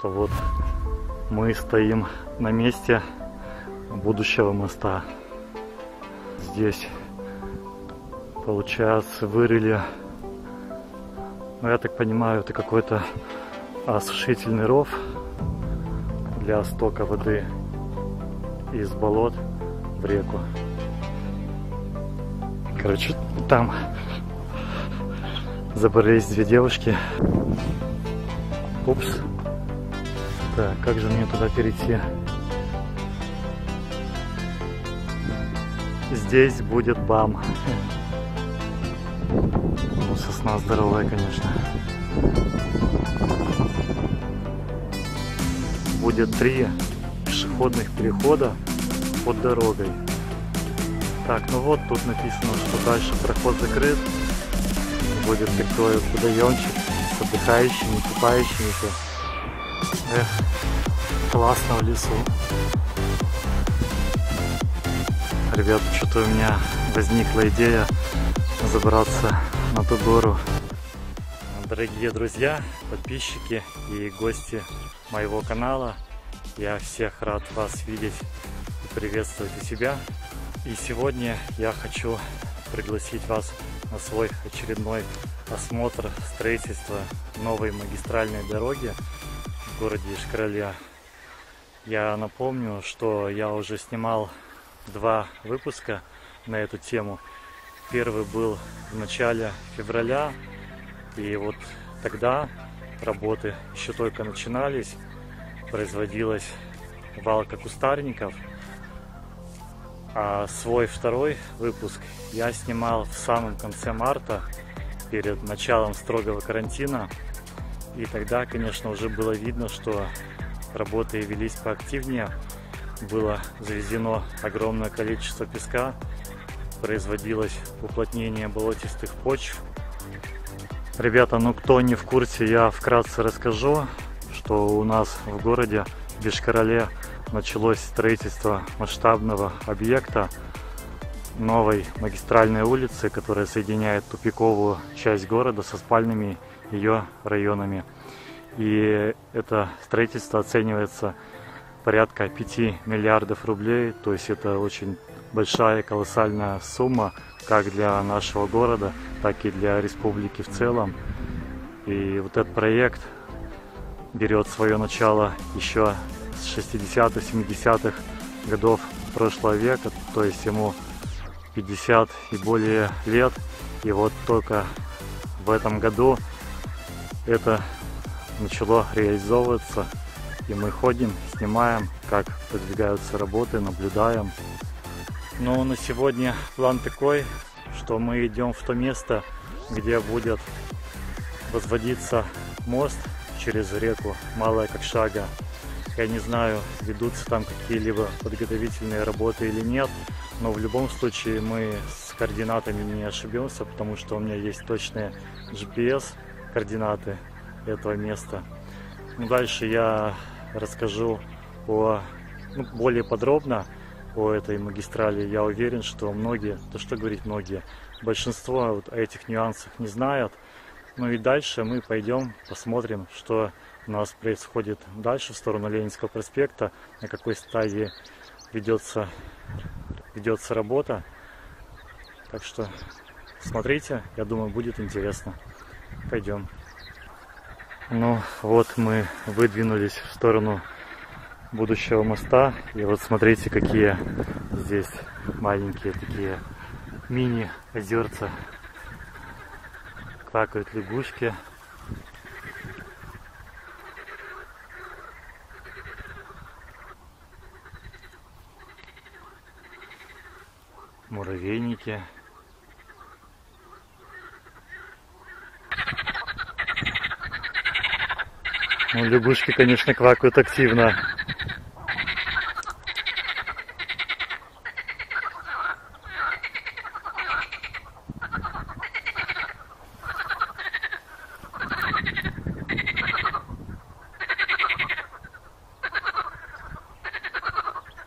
что вот мы стоим на месте будущего моста. Здесь, получается, вырыли, ну, я так понимаю, это какой-то осушительный ров для стока воды из болот в реку. Короче, там забрались две девушки. Упс. Так, как же мне туда перейти? Здесь будет БАМ. Ну, сосна здоровая, конечно. Будет 3 пешеходных перехода под дорогой. Так, ну вот тут написано, что дальше проход закрыт. Будет такой водоемчик с отдыхающими, купающимися. Эх, классно в лесу. Ребята, что-то у меня возникла идея забраться на ту гору. Дорогие друзья, подписчики и гости моего канала, я всех рад вас видеть и приветствовать у себя. И сегодня я хочу пригласить вас на свой очередной осмотр строительства новой магистральной дороги в городе Ишкар-Оле. Я напомню, что я уже снимал 2 выпуска на эту тему. Первый был в начале февраля, и вот тогда работы еще только начинались, производилась валка кустарников. А свой второй выпуск я снимал в самом конце марта, перед началом строгого карантина. И тогда, конечно, уже было видно, что работы велись поактивнее. Было завезено огромное количество песка, производилось уплотнение болотистых почв. Ребята, ну кто не в курсе, я вкратце расскажу, что у нас в городе в Ишкар-Оле началось строительство масштабного объекта новой магистральной улицы, которая соединяет тупиковую часть города со спальными ее районами. И это строительство оценивается порядка 5 миллиардов рублей, то есть это очень большая, колоссальная сумма как для нашего города, так и для республики в целом. И вот этот проект берет свое начало еще с 60-х, 70-х годов прошлого века, то есть ему 50 и более лет. И вот только в этом году это начало реализовываться, и мы ходим, снимаем, как продвигаются работы, наблюдаем. Но на сегодня план такой, что мы идем в то место, где будет возводиться мост через реку Малая Кокшага. Я не знаю, ведутся там какие-либо подготовительные работы или нет, но в любом случае мы с координатами не ошибемся, потому что у меня есть точные GPS-координаты этого места. Ну, дальше я расскажу более подробно о этой магистрали. Я уверен, что многие, да что говорить многие, большинство вот о этих нюансах не знают. Ну и дальше мы пойдем посмотрим, что у нас происходит дальше в сторону Ленинского проспекта, на какой стадии ведется работа. Так что смотрите, я думаю, будет интересно. Пойдем. Ну вот мы выдвинулись в сторону будущего моста. И вот смотрите, какие здесь маленькие такие мини-озерца. Квакают лягушки. Муравейники. Ну, лягушки, конечно, квакают активно.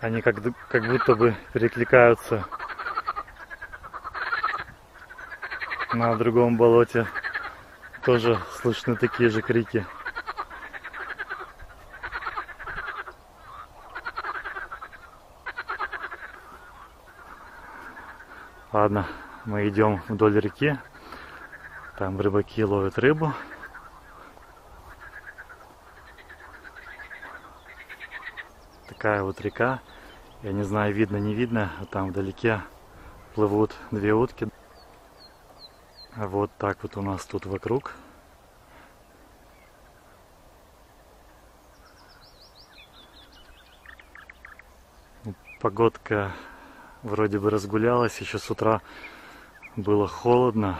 Они как будто бы перекликаются на другом болоте. Тоже слышны такие же крики. Ладно, мы идем вдоль реки. Там рыбаки ловят рыбу. Такая вот река. Я не знаю, видно, не видно. А там вдалеке плывут две утки. А вот так вот у нас тут вокруг. Погодка вроде бы разгулялась. Еще с утра было холодно.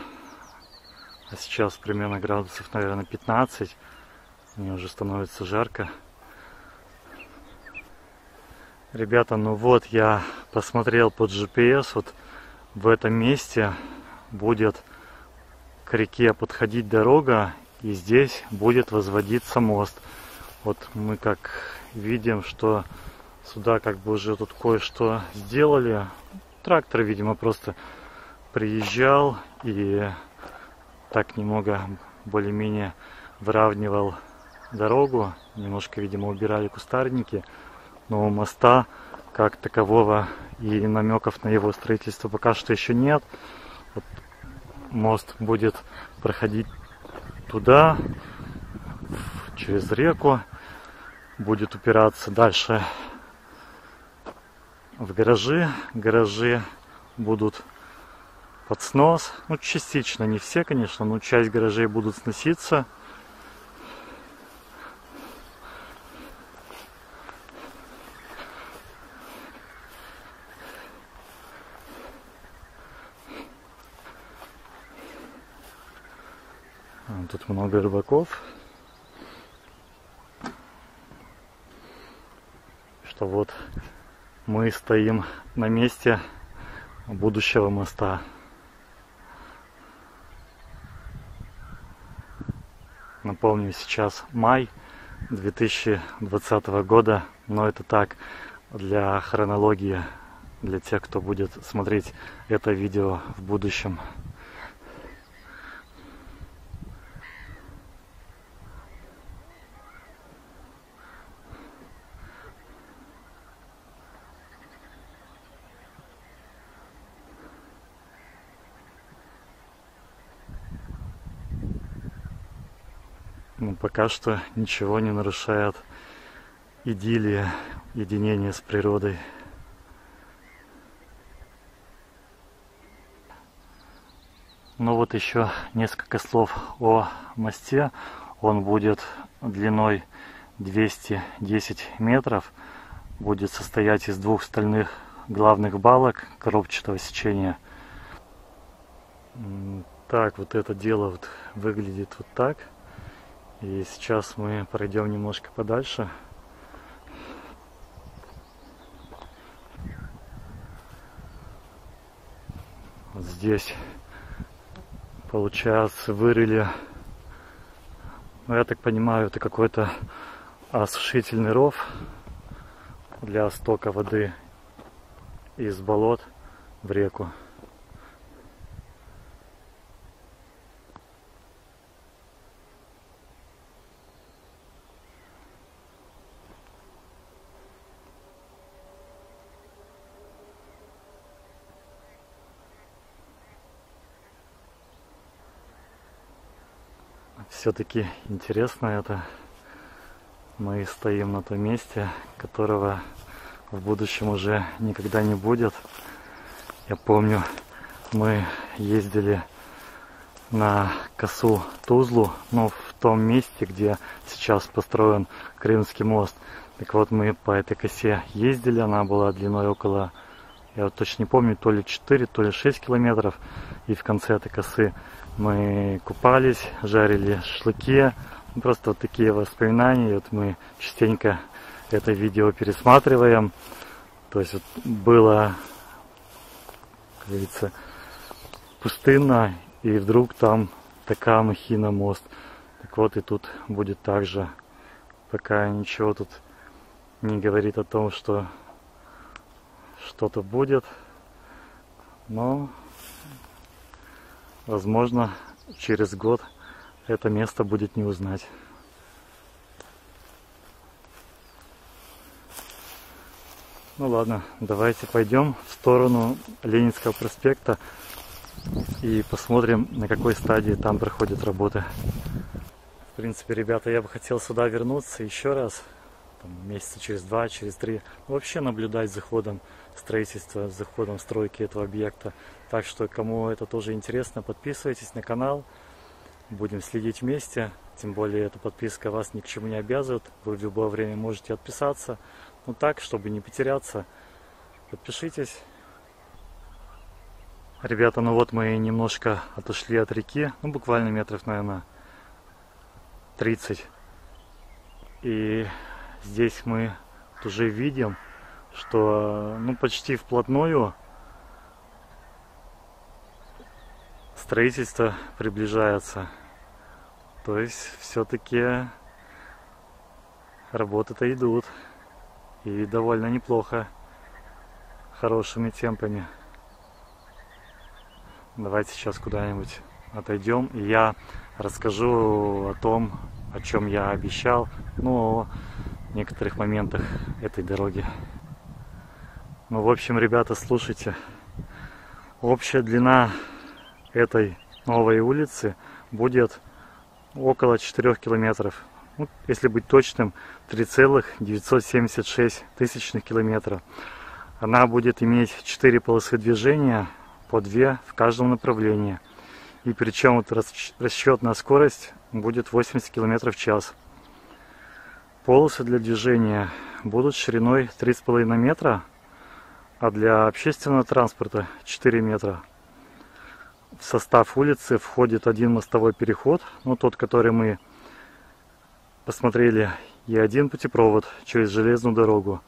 А сейчас примерно градусов, наверное, 15. Мне уже становится жарко. Ребята, ну вот я посмотрел под GPS. Вот в этом месте будет к реке подходить дорога. И здесь будет возводиться мост. Вот мы как видим, что сюда как бы уже тут кое-что сделали. Трактор, видимо, просто приезжал и так немного более-менее выравнивал дорогу. Немножко, видимо, убирали кустарники. Но моста как такового и намеков на его строительство пока что еще нет. Вот мост будет проходить туда, через реку. Будет упираться дальше в гаражи. Гаражи будут под снос. Ну, частично, не все, конечно, но часть гаражей будут сноситься. Тут много рыбаков. Что вот мы стоим на месте будущего моста. Напомню, сейчас май 2020 года, но это так, для хронологии, для тех, кто будет смотреть это видео в будущем. Но пока что ничего не нарушает идиллия, единение с природой. Ну вот еще несколько слов о мосте. Он будет длиной 210 метров. Будет состоять из двух стальных главных балок коробчатого сечения. Так, вот это дело вот выглядит вот так. И сейчас мы пройдем немножко подальше. Вот здесь, получается, вырыли, ну, я так понимаю, это какой-то осушительный ров для стока воды из болот в реку. Все-таки интересно это. Мы стоим на том месте, которого в будущем уже никогда не будет. Я помню, мы ездили на косу Тузлу, но в том месте, где сейчас построен Крымский мост. Так вот, мы по этой косе ездили, она была длиной около, я вот точно не помню, то ли 4, то ли 6 километров. И в конце этой косы мы купались, жарили шашлыки. Просто вот такие воспоминания. И вот мы частенько это видео пересматриваем. То есть вот было, как говорится, пустынно, и вдруг там такая махина, мост. Так вот, и тут будет так же. Пока ничего тут не говорит о том, что что-то будет. Но возможно, через год это место будет не узнать. Ну ладно, давайте пойдем в сторону Ленинского проспекта и посмотрим, на какой стадии там проходят работы. В принципе, ребята, я бы хотел сюда вернуться еще раз, там, месяца через 2, через 3, вообще наблюдать за ходом строительства, за ходом стройки этого объекта. Так что, кому это тоже интересно, подписывайтесь на канал, будем следить вместе. Тем более, эта подписка вас ни к чему не обязывает, вы в любое время можете отписаться. Ну так, чтобы не потеряться, подпишитесь. Ребята, ну вот мы немножко отошли от реки, ну буквально метров, наверное, 30. И здесь мы уже видим, что ну почти вплотную строительство приближается. То есть все-таки работы-то идут. И довольно неплохо, хорошими темпами. Давайте сейчас куда-нибудь отойдем, и я расскажу о том, о чем я обещал, ну, о некоторых моментах этой дороги. Ну, в общем, ребята, слушайте. Общая длина этой новой улицы будет около 4 километров. Ну, если быть точным, 3,976 километра. Она будет иметь 4 полосы движения, по 2 в каждом направлении. И причем вот расчетная скорость будет 80 км в час. Полосы для движения будут шириной 3,5 метра, а для общественного транспорта 4 метра. В состав улицы входит один мостовой переход, ну тот, который мы посмотрели, и один путепровод через железную дорогу.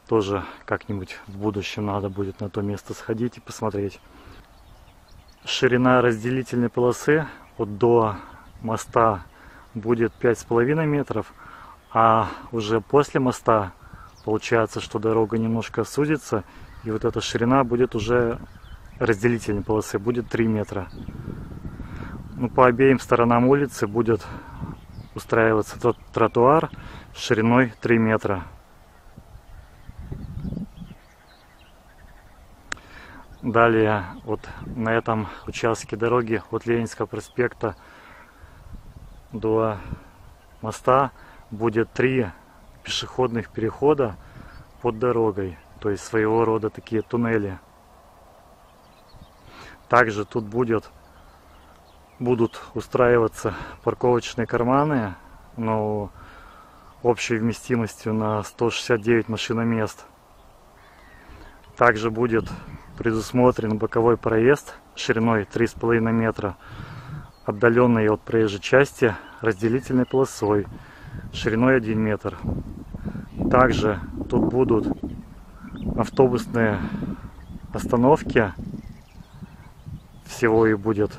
Тоже как-нибудь в будущем надо будет на то место сходить и посмотреть. Ширина разделительной полосы вот до моста будет 5,5 метров, а уже после моста получается, что дорога немножко сузится, и вот эта ширина будет уже разделительной полосы, будет 3 метра. Ну, по обеим сторонам улицы будет устраиваться тротуар шириной 3 метра. Далее вот на этом участке дороги от Ленинского проспекта до моста будет 3 пешеходных перехода под дорогой, то есть своего рода такие туннели. Также тут будут устраиваться парковочные карманы, но общей вместимостью на 169 машиномест. Также будет предусмотрен боковой проезд шириной 3,5 метра, отдаленный от проезжей части разделительной полосой шириной 1 метр. Также тут будут автобусные остановки, всего их будет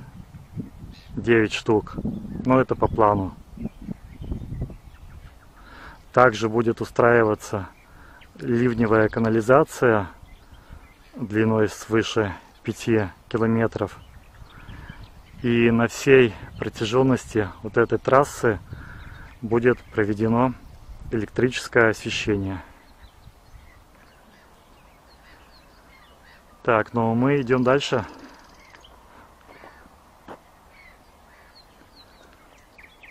9 штук, но это по плану. Также будет устраиваться ливневая канализация длиной свыше 5 километров. И на всей протяженности вот этой трассы будет проведено электрическое освещение. Так, ну мы идем дальше.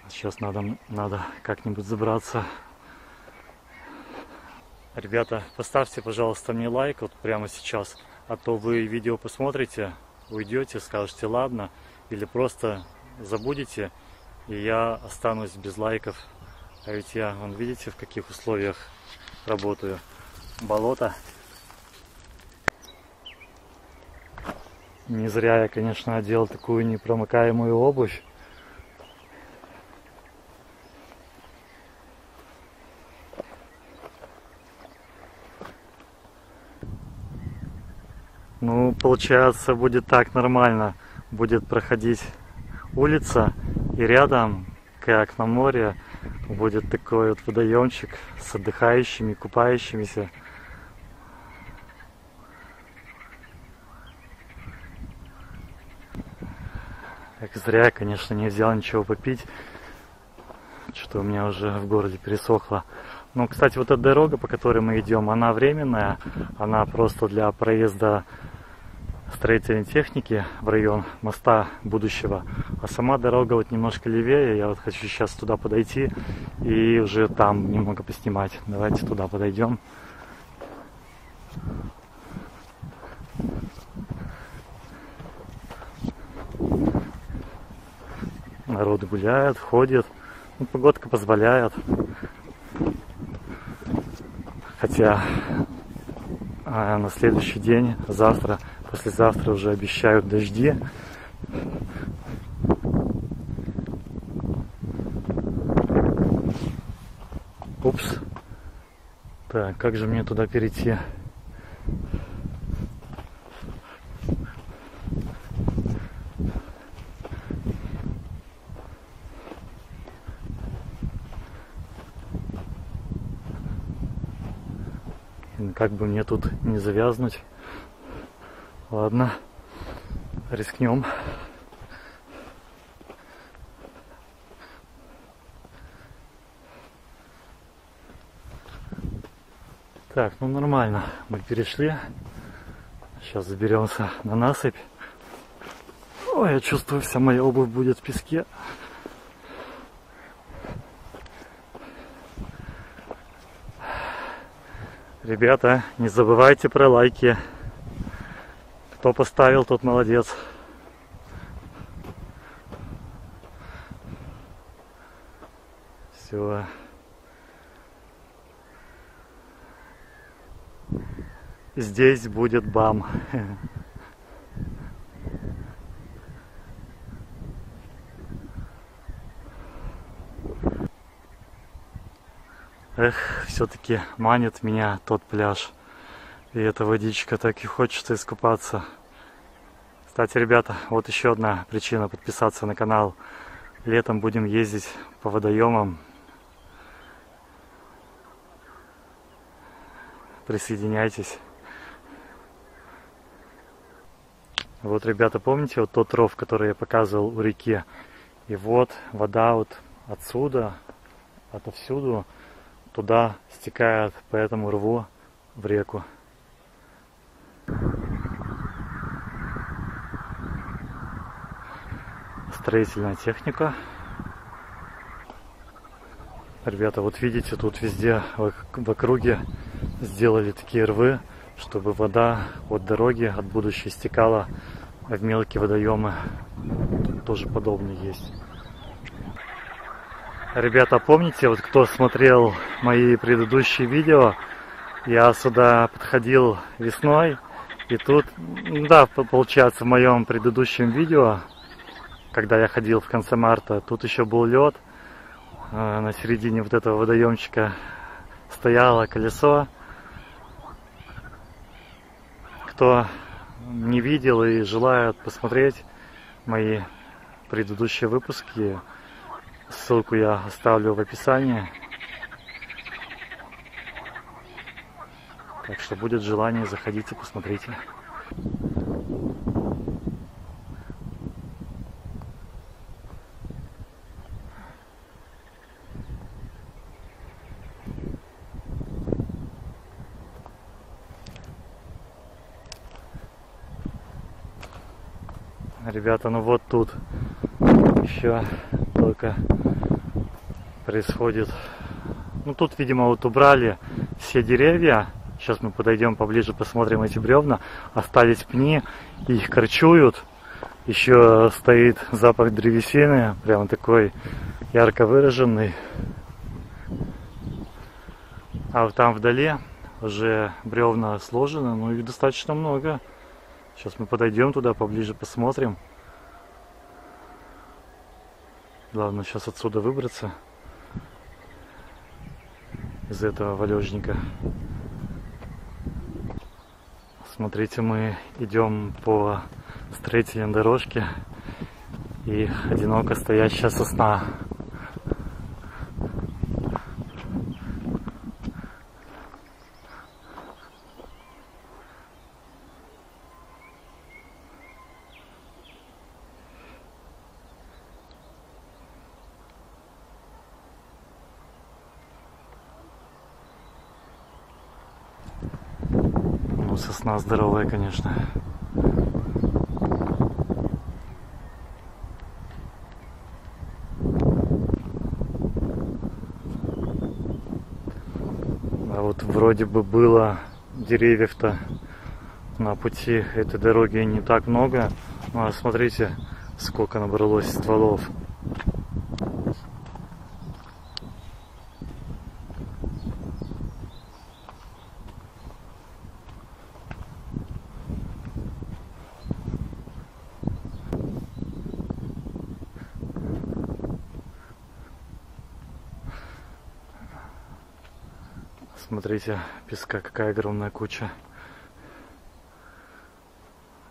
Сейчас надо как-нибудь забраться. Ребята, поставьте, пожалуйста, мне лайк вот прямо сейчас, а то вы видео посмотрите, уйдете, скажете ладно, или просто забудете, и я останусь без лайков. А ведь я, вон, видите, в каких условиях работаю. Болото. Не зря я, конечно, одел такую непромокаемую обувь. Ну, получается, будет так нормально. Будет проходить улица, и рядом, как на море, будет такой вот водоемчик с отдыхающими, купающимися. Как зря, конечно, не взял ничего попить. Что у меня уже в городе пересохло. Ну, кстати, вот эта дорога, по которой мы идем, она временная, она просто для проезда строительной техники в район моста будущего. А сама дорога вот немножко левее, я вот хочу сейчас туда подойти и уже там немного поснимать. Давайте туда подойдем. Народ гуляет, ходит, ну, погодка позволяет. Хотя на следующий день, завтра, послезавтра уже обещают дожди. Упс. Так, как же мне туда перейти? Как бы мне тут не завязнуть. Ладно, рискнем. Так, ну нормально, мы перешли. Сейчас заберемся на насыпь. Ой, я чувствую, вся моя обувь будет в песке. Ребята, не забывайте про лайки. Кто поставил, тот молодец. Все. Здесь будет БАМ. Эх, все-таки манит меня тот пляж. И эта водичка, так и хочется искупаться. Кстати, ребята, вот еще одна причина подписаться на канал. Летом будем ездить по водоемам. Присоединяйтесь. Вот, ребята, помните вот тот ров, который я показывал у реки? И вот вода вот отсюда, отовсюду, туда стекает по этому рву в реку. Строительная техника. Ребята, вот видите, тут везде в округе сделали такие рвы, чтобы вода от дороги, от будущей стекала в мелкие водоемы. Тут тоже подобное есть. Ребята, помните, вот кто смотрел мои предыдущие видео, я сюда подходил весной, и тут, да, получается, в моем предыдущем видео, когда я ходил в конце марта, тут еще был лед, на середине вот этого водоемчика стояло колесо. Кто не видел и желает посмотреть мои предыдущие выпуски, ссылку я оставлю в описании. Так что будет желание, заходите, посмотрите. Ребята, ну вот тут еще только происходит. Ну тут, видимо, вот убрали все деревья. Сейчас мы подойдем поближе, посмотрим эти бревна. Остались пни, их корчуют. Еще стоит запах древесины, прям такой ярко выраженный. А вот там вдали уже бревна сложены, ну их достаточно много. Сейчас мы подойдем туда поближе, посмотрим. Главное сейчас отсюда выбраться из этого валежника. Смотрите, мы идем по строительной дорожке, и одиноко стоящая сосна. сосна здоровая, конечно. А вот вроде бы было деревьев-то на пути этой дороги не так много. Ну а смотрите, сколько набралось стволов. Смотрите, песка какая огромная куча.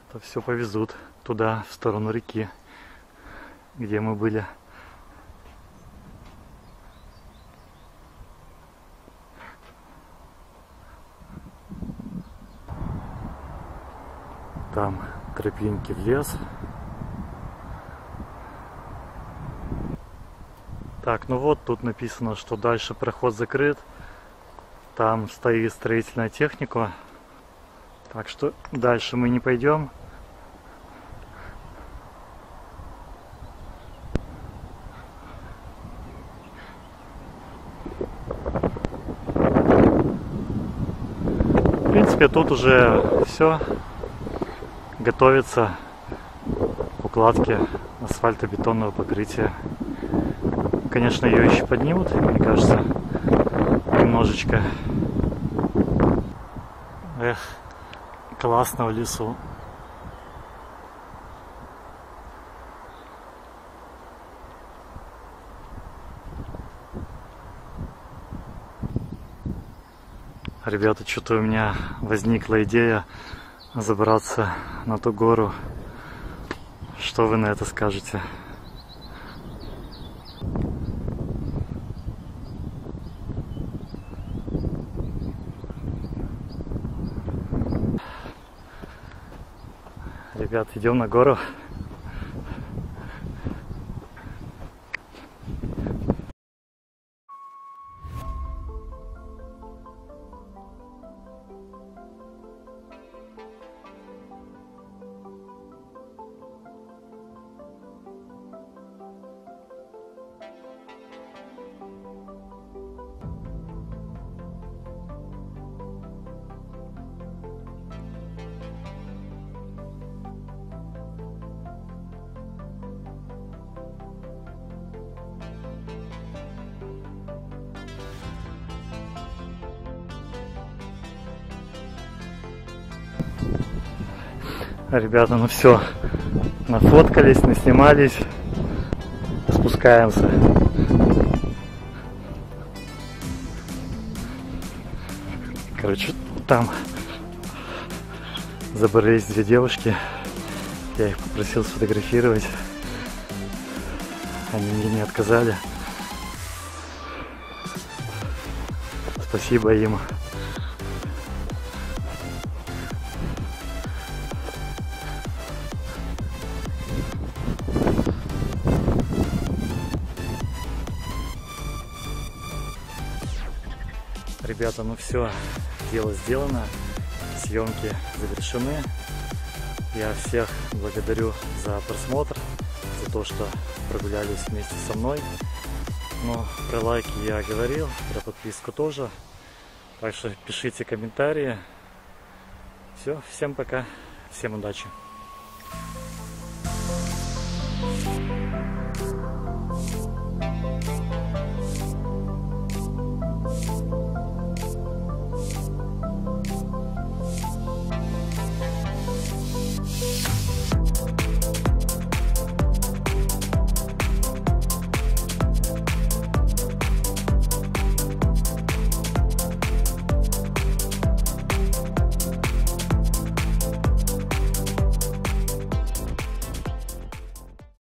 Это все повезут туда, в сторону реки, где мы были. Там тропинки в лес. Так, ну вот тут написано, что дальше проход закрыт. Там стоит строительная техника. Так что дальше мы не пойдем. В принципе, тут уже все готовится к укладке асфальтобетонного покрытия. Конечно, ее еще поднимут, мне кажется, немножечко. Эх, классно в лесу. Ребята, что-то у меня возникла идея забраться на ту гору. Что вы на это скажете? Ребят, идем на гору. Ребята, ну все, нафоткались, наснимались, спускаемся. Короче, там забрались две девушки, я их попросил сфотографировать, они мне не отказали. Спасибо им. Ребята, ну все, дело сделано, съемки завершены. Я всех благодарю за просмотр, за то, что прогулялись вместе со мной. Ну, про лайки я говорил, про подписку тоже. Так что пишите комментарии. Все, всем пока, всем удачи.